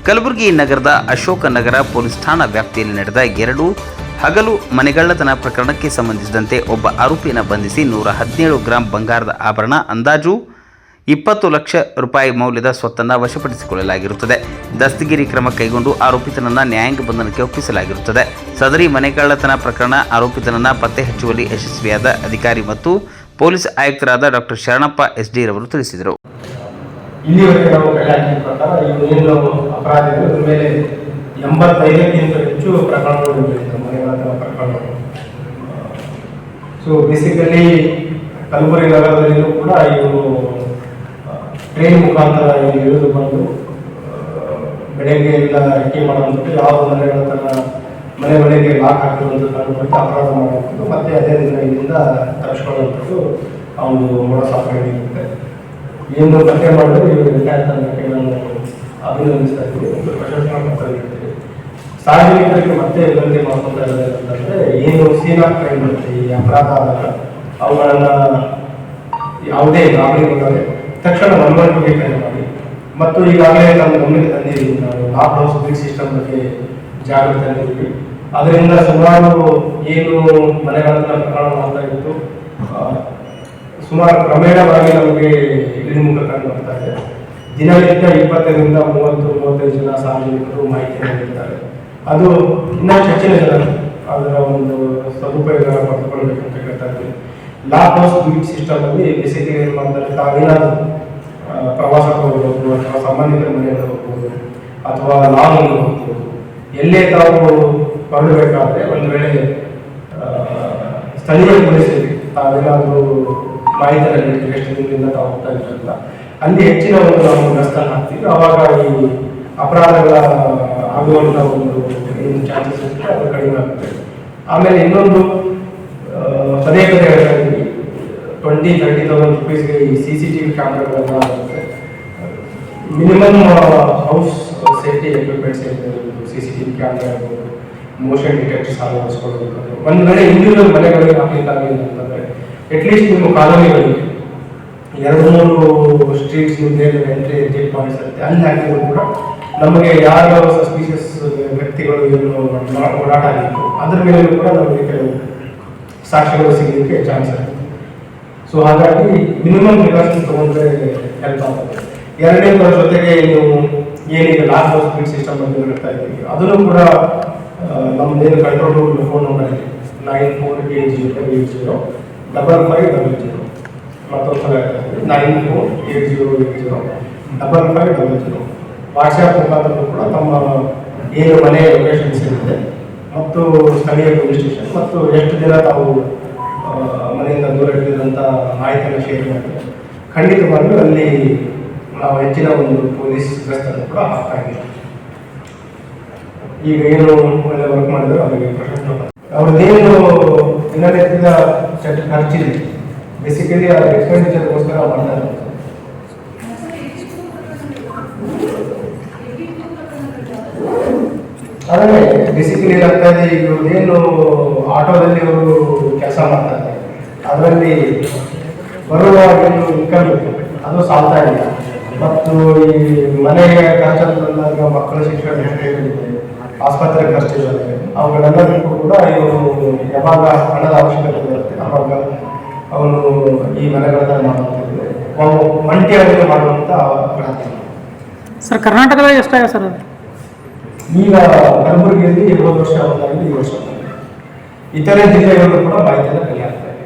ಕಲಬುರಗಿ ನಗರದ ಅಶೋಕ ನಗರ ಪೊಲೀಸ್ ಠಾಣಾ ವ್ಯಾಪ್ತಿಯಲ್ಲಿ ನಡೆದ 2 ಹಗಲು ಮನೆಗಳ್ಳತನ ಪ್ರಕರಣಕ್ಕೆ ಸಂಬಂಧಿಸಿದಂತೆ ಒಬ್ಬ ಆರೋಪಿಯನ್ನು ಬಂಧಿಸಿ 117 ಗ್ರಾಂ ಬಂಗಾರದ ಆಭರಣ ಅಂದಾಜು 20 ಲಕ್ಷ ರೂಪಾಯಿ ಮೌಲ್ಯದ ಸ್ವತ್ತನ್ನು ವಶಪಡಿಸಿಕೊಳ್ಳಲಾಗಿರುತ್ತದೆ. ದಸ್ತಗಿರಿ ಕ್ರಮ ಕೈಗೊಂಡು ಆರೋಪಿತನನ್ನು ನ್ಯಾಯಾಂಗ ಬಂಧನಕ್ಕೆ ಒಪ್ಪಿಸಲಾಗಿರುತ್ತದೆ. ಸದರಿ ಮನೆಗಳ್ಳತನ ಪ್ರಕರಣ ಆರೋಪಿತನನ್ನು ಪತ್ತೆ ಹಚ್ಚುವಲ್ಲಿ ಯಶಸ್ವಿಯಾದ ಅಧಿಕಾರಿ ಮತ್ತು ಪೊಲೀಸ್ ಆಯುಕ್ತರಾದ ಡಾಕ್ಟರ್ ಶರಣಪ್ಪ SD ರವರು ತಿಳಿಸಿದರು. ಇಲ್ಲಿವರೆಗೆ ನಾವು ಕಲೆ ಹಾಕಿದ ಪ್ರಕಾರ ಏನು ಅಪರಾಧಿಗಳು ಇದ್ರ ಮೇಲೆ 85ಕ್ಕಿಂತ ಹೆಚ್ಚು ಪ್ರಕರಣಗಳು ಮನೆಗಳ್ಳತನ ಪ್ರಕರಣಗಳು. ಸೊ ಬೇಸಿಕಲಿ ಕಲಬುರಗಿ ನಗರದಲ್ಲಿಯೂ ಕೂಡ ಇವರು ಟ್ರೈನ್ ಮುಖಾಂತರ ಇಳಿದು ಬಂದು ಬೆಳಗ್ಗೆ ಎಲ್ಲ ರೆಕ್ಕೆ ಮಾಡುವಂಥದ್ದು, ಯಾವ ಮನೆಗಳ್ಳತನ ಮನೆಗಳಿಗೆ ಲಾಕ್ ಹಾಕಿರುವಂಥದ್ದು ಮತ್ತೆ ಅಪರಾಧ ಮಾಡುವಂಥದ್ದು, ಮತ್ತೆ ಅದೇ ದಿನ ಇಲ್ಲಿಂದ ತರಿಸ್ಕೊಳ್ಳುವಂಥದ್ದು ಅವನು ಮೂಢಸಾಪಣೆ ಇರುತ್ತೆ. ಏನು ಪತ್ತೆ ಮಾಡಿದ್ರೆ ಇವರು ತಂಡಕ್ಕೆ ನಾನು ಅಭಿನಂದಿಸ್ತಾ ಇದ್ದೀವಿ, ಒಂದು ಪ್ರಶಂಸೆ ಮಾಡ್ತಾ ಇರ್ತೀವಿ. ಸಾರ್ವಜನಿಕರಿಗೆ ಮತ್ತೆ ವಿನಂತಿ ಮಾಡ್ಕೊತಾ ಇರೋದು ಅಂತಂದರೆ, ಏನು ಸೀನ್ ಆಫ್ ಕ್ರೈಮ್ ಬರುತ್ತೆ, ಈ ಅಪರಾಧ ಆದಾಗ ಅವುಗಳನ್ನು ಯಾವುದೇ ನಾಗರಿಕರಿಗೆ ತಕ್ಷಣ ಮನವರಿಕೆ ಕರೆ ಮಾಡಿ, ಮತ್ತು ಈಗಾಗಲೇ ನಮ್ಮ ಗಮನಕ್ಕೆ ತಂದಿದ್ದೀವಿ, ನಾವು ಲಾಕ್ ಹೌಸ್ ಬಿಲ್ ಸಿಸ್ಟಮ್ ಬಗ್ಗೆ ಜಾಗೃತಿ ತಂದಿದ್ದೀವಿ. ಅದರಿಂದ ಸುಮಾರು ಏನು ಮನೆಗಳ್ಳತನ ಪ್ರಕರಣ ಮಾಡ್ತಾ ಇತ್ತು, ಸುಮಾರು ಕ್ರಮೇಣವಾಗಿ ನಮಗೆ ಇಳಿಮುಖ ಕಂಡು ಬರ್ತಾ ಇದೆ. ದಿನನಿತ್ಯ 20ರಿಂದ 30-35 ಜನ ಸಾರ್ವಜನಿಕರು ಮಾಹಿತಿಯನ್ನು ನೀಡುತ್ತಾರೆ. ಅದು ಇನ್ನಷ್ಟು ಹೆಚ್ಚಿನ ಜನರು ಅದರ ಒಂದು ಸದುಪಯೋಗ ಪಡೆದುಕೊಳ್ಬೇಕಂತ ಹೇಳ್ತಾ ಇದ್ದೀವಿ. ಲಾಕ್ ಹೌಸ್ ಬಿಲ್ ಸಿಸ್ಟಮ್ ಅಲ್ಲಿ ಬೇಸಿಕಲಿ ಏನು ಮಾಡ್ತಾರೆ, ತಾವೇನಾದರೂ ಪ್ರವಾಸಕ್ಕೆ ಹೋಗ್ಬೋದು ಅಥವಾ ಸಂಬಂಧಿಕರ ಮನೆಯಲ್ಲಿ ಹೋಗ್ಬೋದು ಅಥವಾ ಲಾಂಗ್ ಹೋಗ್ಬೋದು, ಎಲ್ಲೇ ತಾವು ಹೊರಡಬೇಕಾದ್ರೆ ಒಂದು ವೇಳೆ ಸ್ಥಳೀಯ ಪೊಲೀಸರಿಗೆ ತಾವೇನಾದರೂ ಮಾಹಿತಿಯನ್ನು ನೀಡಿ ಎಷ್ಟು ದಿನದಿಂದ ತಾವು ಹೋಗ್ತಾ ಇದ್ರಂತ ಅಲ್ಲಿ ಹೆಚ್ಚಿನ ಒಂದು ನಾವು ಗಸ್ತನ್ನು ಹಾಕ್ತೀವಿ. ಆವಾಗ ಈ ಅಪರಾಧಗಳ ಆಗುವಂಥ ಒಂದು ಏನು ಚಾನ್ಸಸ್ ಇರುತ್ತೆ ಅದು ಕಡಿಮೆ ಆಗುತ್ತೆ. ಆಮೇಲೆ ಇನ್ನೊಂದು ಪದೇ ಪದೇ ಹೇಳ್ತಾ ಇದ್ದೀವಿ, 20-30,000 ರೂಪೀಸ್ಗೆ ಈ CCTV ಕ್ಯಾಮ್ರಾಗಳೆಲ್ಲ ಆಗುತ್ತೆ. ಮಿನಿಮಮ್ ಹೌಸ್ ಸೇಫ್ಟಿ ಎಕ್ವಿಪ್ಮೆಂಟ್ಸ್ ಇರ್ತದೆ, CCTV ಕ್ಯಾಮ್ರಾ ಇರ್ಬೋದು, ಮೋಷನ್ ಡಿಟೆಕ್ಟರ್ಸ್ ಅಳವಡಿಸ್ಕೊಳ್ಬೇಕು. ಒಂದು ವೇಳೆ ಇಂಡಿವಿಜುವಲ್ ಮನೆಗಳಿಗೆ ಹಾಕಲಿಕ್ಕಾಗಲಿಲ್ಲ ಅಂತಂದರೆ ಅಟ್ಲೀಸ್ಟ್ ನಿಮ್ಮ ಕಾಲೋನಿಗಳಿಗೆ 2-3 ಸ್ಟ್ರೀಟ್ಸ್ ಮುಂದೆ ಎಂಟ್ರಿ ಎಕ್ಸಿಟ್ ಪಾಯಿಂಟ್ಸ್ ಇರುತ್ತೆ, ಅಲ್ಲಿ ಹಾಕಿದ್ರು ಕೂಡ ನಮಗೆ ಯಾವ ಸಸ್ಪಿಷಿಯಸ್ ವ್ಯಕ್ತಿಗಳು ಏನು ಓಡಾಟ ಆಗಿತ್ತು ಅದ್ರ ಮೇಲೆ ಕೂಡ ನಮಗೆ ಕೆಲವು ಸಾಕ್ಷ್ಯಗಳು ಸಿಗಲಿಕ್ಕೆ ಚಾನ್ಸ್ ಇರುತ್ತೆ. ಸೊ ಹಾಗಾಗಿ ಮಿನಿಮಮ್ ಪ್ರಿಕಾಷನ್ಸ್ ತೊಗೊಂಡ್ರೆ ಹೆಲ್ಪ್ ಆಗುತ್ತೆ. ಎರಡನೇದರ ಜೊತೆಗೆ ನೀವು ಏನೀಗ ಲಾಕ್ ಹೌಸ್ ಬಿಲ್ ಸಿಸ್ಟಮ್ ಬಗ್ಗೆ ಹೇಳ್ತಾ ಇದ್ದೀವಿ, ಅದನ್ನು ಕೂಡ ನಮ್ಮದೇನು ಕಂಟ್ರೋಲ್ ರೂಮ್ ಫೋನ್ ನಂಬರ್ ಇದೆ 9480805500. ಮತ್ತೊಂದು ಸಲ 9480805500. ವಾಟ್ಸ್ಆ್ಯಪ್ ಮುಖಾಂತರ ಕೂಡ ತಮ್ಮ ಏನು ಮನೆ ಲೊಕೇಶನ್ಸ್ ಇರುತ್ತೆ ಮತ್ತು ಸ್ಥಳೀಯ ಪೊಲೀಸ್ ಸ್ಟೇಷನ್ ಮತ್ತು ಎಷ್ಟು ದಿನ ತಾವು ಮನೆಯಿಂದ ದೂರ ಇಟ್ಟಿದಂಥ ಮಾಹಿತಿಯನ್ನು ಶೇರ್ ಮಾಡಿದ್ರೆ ಖಂಡಿತವಾಗಿಯೂ ಅಲ್ಲಿ ನಾವು ಹೆಚ್ಚಿನ ಒಂದು ಪೊಲೀಸ್ ಗಸ್ತನ್ನು ಕೂಡ ಹಾಕ್ತಾ ಇದ್ದೀವಿ. ಈಗ ಏನು ಒಳ್ಳೆ ವರ್ಕ್ ಮಾಡಿದ್ರು ಅವರಿಗೆ ಪ್ರಶಂಸೆ. ಅವ್ರದ್ದೇನು ದಿನನಿತ್ಯದ ಖರ್ಚಿದೆ, ಬೇಸಿಕಲಿ ಆ ಎಕ್ಸ್ಪೆಂಡಿಚರ್ಗೋಸ್ಕರ ಮಾಡ್ತಾ ಇರೋದು. ಅದನ್ನೇ ಬೇಸಿಕಲಿ ಏನಾಗ್ತಾ ಇದೆ, ಈಗ ಏನು ಆಟೋದಲ್ಲಿ ಅವರು ಕೆಲಸ ಮಾಡ್ತಾ ಇದ್ದಾರೆ, ಅದರಲ್ಲಿ ಬರುವ ಏನು ಇನ್ಕಮ್ ಅದು ಸಾಲ್ತಾ ಇಲ್ಲ. ಮತ್ತು ಈ ಮನೆಗೆ ಖರ್ಚಂತಂದಾಗ ಮಕ್ಕಳ ಶಿಕ್ಷಣ ಇದೆ, ಆಸ್ಪತ್ರೆ ಖರ್ಚಿದ್ದಾರೆ, ಅವುಗಳೆಲ್ಲದಕ್ಕೂ ಕೂಡ ಇವರು ಯಾವಾಗ ಹಣದ ಅವಶ್ಯಕತೆ ಬರುತ್ತೆ ಅವಾಗ ಅವನು ಈ ಮನೆಗಳನ್ನ ಮಾಡುವಂಥದ್ದು ಮಂಟಿಯಾಗಿ ಮಾಡುವಂಥ ಅಪರಾಧ. ಸರ್ ಕರ್ನಾಟಕದಾಗ ಎಷ್ಟಾಗ ಸರ್? ಈಗ ಕಲಬುರಗಿಯಲ್ಲಿ 20 ವರ್ಷ ಒಂದಾಗಿ ಈ ವರ್ಷ ಇತರೆ ಜಿಲ್ಲೆಗಳು ಕೂಡ ಮಾಹಿತಿಯನ್ನು ಕಲೆ ಆಗ್ತಾ ಇದೆ.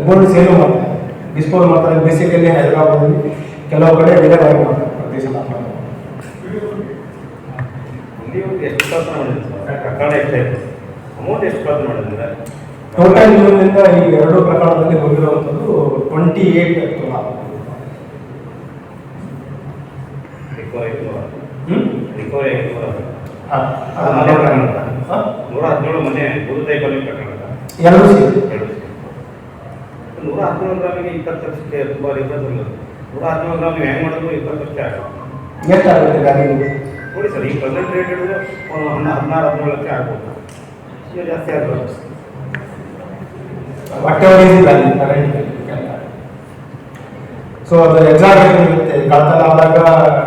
ಗೋಲ್ಡ್ ಸೇಲು ಮಾಡ್ತಾರೆ, ಡಿಸ್ಪೋಸ್ ಮಾಡ್ತಾರೆ. ಬೇಸಿಕಲಿ ಹೈದರಾಬಾದಲ್ಲಿ ಕೆಲವು ಕಡೆ ವಿಲೇವಾರಿ ಮಾಡ್ತಾರೆ ಪ್ರತಿ ಸಲ. ಟೋಟಲ್ ಇವರಿಂದ ಈ 2 ಪ್ರಕರಣದಲ್ಲಿ ಹೋಗಿರುವಂಥದ್ದು 28 ತೊಲ. ಎರಡು ಸೇರಿ 117 ಗ್ರಾಮಿಗೆ 20 ಲಕ್ಷಕ್ಕೆ ತುಂಬ ರಿಫರೆನ್ಸ್ ಇಲ್ಲ. 117 ಗ್ರಾಮ್ ನೀವು ಹೆಂಗೆ ಮಾಡಿದ್ರು 20 ಲಕ್ಷ ಆಗುತ್ತೆ. ಎಷ್ಟಾಗುತ್ತೆ ಗಾಡಿ ನೋಡಿ ಸರ್, ಈ ಪ್ರೆಸೆಂಟ್ ರೇಟ್ ಹಿಡಿದು 16-17 ಲಕ್ಷ ಆಗ್ಬೋದು. ಈಗ ಜಾಸ್ತಿ ಆಗ್ಬೋದು. whatever is value current. So ಅದು ಎಕ್ಸಾಮಿನೇಷನ್ ಇರುತ್ತೆ, ಕಳ್ತನ ಆದಾಗ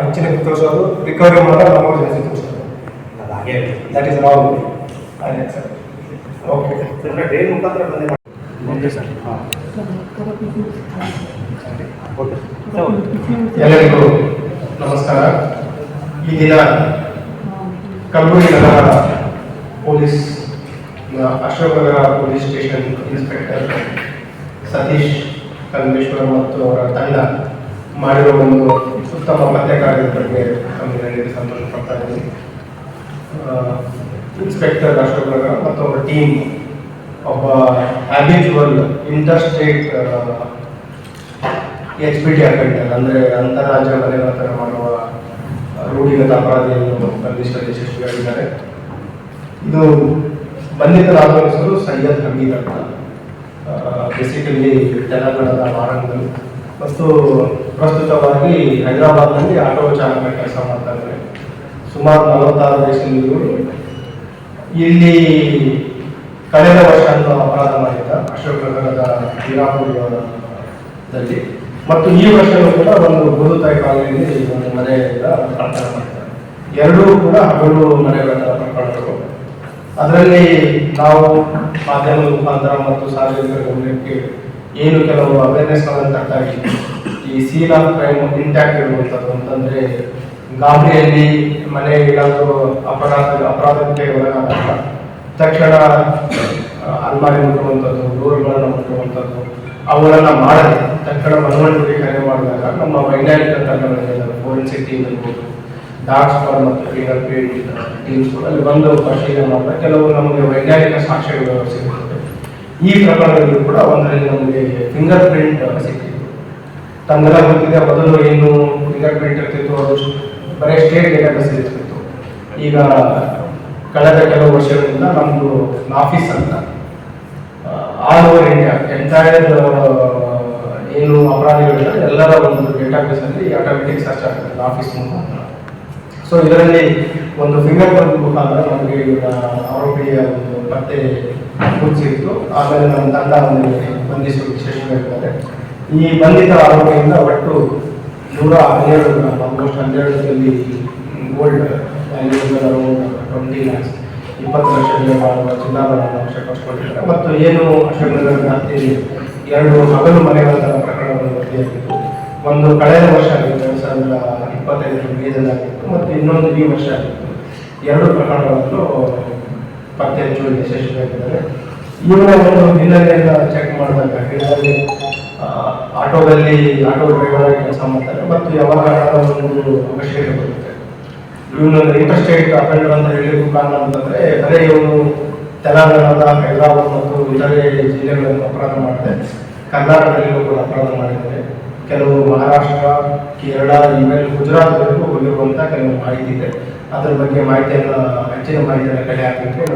ಹೆಚ್ಚಿನ ತೋರಿಸೋದು, ರಿಕವರಿ ಮಾಡಿದಾಗ ನಮಗೆ ಜಾಸ್ತಿ ತೋರಿಸೋದು. ಅದು ಹಾಗೆ ದಟ್ ಈಸ್ ರಾಂಗ್. ಆಯ್ತು ಸರ್, ಓಕೆ. ಟ್ರೈನ್ ಮುಖಾಂತರ ಬಂದೆ ಓಕೆ ಸರ್. ಹಾಂ ಓಕೆ ಎಲ್ಲರಿಗೂ ನಮಸ್ಕಾರ. ಈ ದಿನ ಕಲಬುರಗಿ ನಗರ police Ashok Nagar police station inspector Satish Kalmeshwar ಮತ್ತು ಅವರ ತಂಡ ಮಾಡಿರುವ ಒಂದು ಉತ್ತಮ ಪತ್ತೆ ಕಾರ್ಯದ ಬಗ್ಗೆ ನಮಗೆ ಸಂತೋಷ ಪಡ್ತಾ ಇದ್ದೀನಿ. ಇನ್ಸ್ಪೆಕ್ಟರ್ ಅಶೋಕ್ ನಗರ ಮತ್ತು ಅವರ ಟೀಮ್ ಒಬ್ಬ ಹ್ಯಾಬಿಚುವಲ್ ಇಂಟರ್ಸ್ಟೇಟ್ HBT ಅಫೆಂಡರ್, ಅಂದರೆ ಅಂತಾರಾಜ್ಯ ಮನೆಗಳ್ಳತನ ಮಾಡುವ ರೂಢಿಗತ ಅಪರಾಧಿಯನ್ನು ಬಂಧಿಸುವಲ್ಲಿ ಯಶಸ್ವಿಯಾಗಿದ್ದಾರೆ. ಇದು ಬಂಧಿತರಾದ ಹೆಸರು ಸೈಯದ್ ಹಮೀದ್ ಅಂತ, ಬೇಸಿಕಲಿ ತೆಲಂಗಾಣದ ವಾರಂಗಲ್, ಮತ್ತು ಪ್ರಸ್ತುತವಾಗಿ ಹೈದರಾಬಾದ್ನಲ್ಲಿ ಆಟೋ ಚಾಲಕ ಕೆಲಸ ಮಾಡ್ತಾ ಇದ್ದಾರೆ. ಸುಮಾರು 46 ವಯಸ್ಸಿನ ಇವರು. ಇಲ್ಲಿ ಕಳೆದ ವರ್ಷ ಅಪರಾಧ ಮಾಡಿದ್ದ ಅಶೋಕ್ ನಗರದ ಹೀರಾಪುರದಲ್ಲಿ, ಮತ್ತು ಈ ವರ್ಷವೂ ಕೂಡ ಒಂದು ಗುರುತಾಯಿ ಕಾಲೋನಿಯಲ್ಲಿ ಒಂದು ಮನೆಯಿಂದ ಕಳ್ತನ ಮಾಡಿದ್ದಾರೆ. ಎರಡೂ ಕೂಡ ಹಗಲು ಮನೆಗಳ ಪ್ರಕರಣಗಳು. ಅದರಲ್ಲಿ ನಾವು ಮಾಧ್ಯಮದ ಮುಖಾಂತರ ಮತ್ತು ಸಾರ್ವಜನಿಕರ ಗಮನಕ್ಕೆ ಏನು ಕೆಲವು ಅವೇರ್ನೆಸ್ಗಳನ್ನು ತರ್ತಾ ಇದ್ದೀವಿ. ಈ ಸೀನ್ ಆಫ್ ಕ್ರೈಮ್ ಇಂಟ್ಯಾಕ್ಟ್ ಇರುವಂಥದ್ದು ಅಂತಂದರೆ, ಗಾಬರಿಯಲ್ಲಿ ಮನೆ ಏನಾದರೂ ಅಪರಾಧಕ್ಕೆ ಒಳಗಾದಾಗ ತಕ್ಷಣ ಅಲ್ಮಾರಿ ಮುಟ್ಟುವಂಥದ್ದು, ಡೋರ್ಗಳನ್ನು ಮುಟ್ಟುವಂಥದ್ದು, ಅವುಗಳನ್ನು ಮಾಡದೆ ತಕ್ಷಣ ಮನವೊಲಿಕೆಗೆ ಕರೆ ಮಾಡಿದಾಗ ನಮ್ಮ ವೈಜ್ಞಾನಿಕ ತಂಡಗಳಿಂದ ಫೋರೆನ್ಸಿಕ್ ಟೀಮ್ ಇರ್ಬೋದು, ಡಾಗ್ ಸ್ಕ್ವಾಡ್ ಮತ್ತು ಫಿಂಗರ್ ಪ್ರಿಂಟ್ ಟೀಮ್ಸ್ಗಳು ಅಲ್ಲಿ ಬಂದು ಪರಿಶೀಲನೆ ಮಾಡಿದಾಗ ಕೆಲವು ನಮಗೆ ವೈಜ್ಞಾನಿಕ ಸಾಕ್ಷ್ಯಗಳು ಸಿಗುತ್ತದೆ. ಈ ಪ್ರಕರಣದಲ್ಲಿ ಕೂಡ ಒಂದರಲ್ಲಿ ನಮಗೆ ಫಿಂಗರ್ ಪ್ರಿಂಟ್ ಸಿಕ್ಕಿತ್ತು. ತಮ್ಮೆಲ್ಲ ಗೊತ್ತಿದೆ, ಮೊದಲು ಏನು ಫಿಂಗರ್ ಪ್ರಿಂಟ್ ಇರ್ತಿತ್ತು ಅದು ಬರೀ ಸ್ಟೇಟ್ ಡೇಟಾಬೇಸ್ ಇರ್ತಿತ್ತು. ಈಗ ಕಳೆದ ಕೆಲವು ವರ್ಷಗಳಿಂದ ನಮ್ಮದು ಆಫೀಸ್ ಅಂತ ಆಲ್ ಓವರ್ ಇಂಡಿಯಾ ಎಂಟೈರ್ ಏನು ಅಪರಾಧಿಗಳಿದ್ದಾರೆ ಎಲ್ಲರ ಒಂದು ಡೇಟಾಬೇಸಲ್ಲಿ ಆಟೋಮೆಟಿಕ್ ಸರ್ಚ್ ಆಗ್ತದೆ ಆಫೀಸ್ ಮುಖಾಂತರ. ಸೊ ಇದರಲ್ಲಿ ಒಂದು ಫಿಂಗರ್ ಪ್ರಿಂಟ್ ಮುಖಾಂತರ ನಮಗೆ ಆರೋಪಿಯ ಒಂದು ಪತ್ತೆ ಗುರುತಿಸಿತ್ತು. ಆಮೇಲೆ ನಮ್ಮ ತಂಡ ಬಂಧಿಸುವ ಯಶಸ್ವಿಯಾಗಿದ್ದಾರೆ. ಈ ಬಂಧಿತ ಆರೋಪಿಯಿಂದ ಒಟ್ಟು 112 gram, almost 12 gold value 20 lakhs 20 lakh ಬೆಲೆ ಬಾಳುವ ಚಿನ್ನಾಭರಣವನ್ನು ವಶಪಡಿಸಿಕೊಂಡಿದ್ದಾರೆ. ಮತ್ತು ಏನು ಅಶೋಕ್ ನಗರ ವ್ಯಾಪ್ತಿಯಲ್ಲಿ 2 ಹಗಲು ಮನೆಗಳ ಪ್ರಕರಣಗಳು ವರದಿಯಾಗಿತ್ತು. ಒಂದು ಕಳೆದ ವರ್ಷ ಆಗಿತ್ತು, 2025 ಮೇದಲ್ಲಿ ಆಗಿತ್ತು, ಮತ್ತು ಇನ್ನೊಂದು ಈ ವರ್ಷ ಆಗಿತ್ತು. 2 ಪ್ರಕರಣಗಳನ್ನು ಪತ್ತೆ ಹಚ್ಚುವಲ್ಲಿ ಯಶಸ್ವಿಯಾಗಿದ್ದಾರೆ. ಇವರ ಒಂದು ಹಿನ್ನೆಲೆಯನ್ನು ಚೆಕ್ ಮಾಡಿದಾಗ ಹಿನ್ನೆಲೆ ಆಟೋದಲ್ಲಿ ಆಟೋ ಡ್ರೈವರ್ ಆಗಿ ಕೆಲಸ ಮಾಡ್ತಾರೆ ಮತ್ತು ಯಾವಾಗ ಹಣದ ಒಂದು ಅವಶ್ಯಕತೆ ಬರುತ್ತೆ. ಇವನು ಇಂಟರ್ಸ್ಟೇಟ್ ಅಫೆಂಡರ್ ಅಂತ ಹೇಳಿರುವ ಕಾರಣ ಅಂತಂದರೆ ಬರೀ ಇವನು ತೆಲಂಗಾಣದ ಹೈದರಾಬಾದ್ ಮತ್ತು ಇತರೆ ಜಿಲ್ಲೆಗಳನ್ನು ಅಪರಾಧ ಮಾಡಿದೆ, ಕರ್ನಾಟಕದಲ್ಲಿಯೂ ಕೂಡ ಅಪರಾಧ ಮಾಡಿದ್ದಾರೆ. ಕೆಲವು ಮಹಾರಾಷ್ಟ್ರ, ಕೇರಳ, ಈವನ್ ಗುಜರಾತ್ವರೆಗೂ ಹೋಗಿರುವಂಥ ಕೆಲವು ಮಾಹಿತಿ ಇದೆ. ಅದರ ಬಗ್ಗೆ ಹೆಚ್ಚಿನ ಮಾಹಿತಿಯನ್ನು ಕಲೆ ಹಾಕಲಿಕ್ಕೆ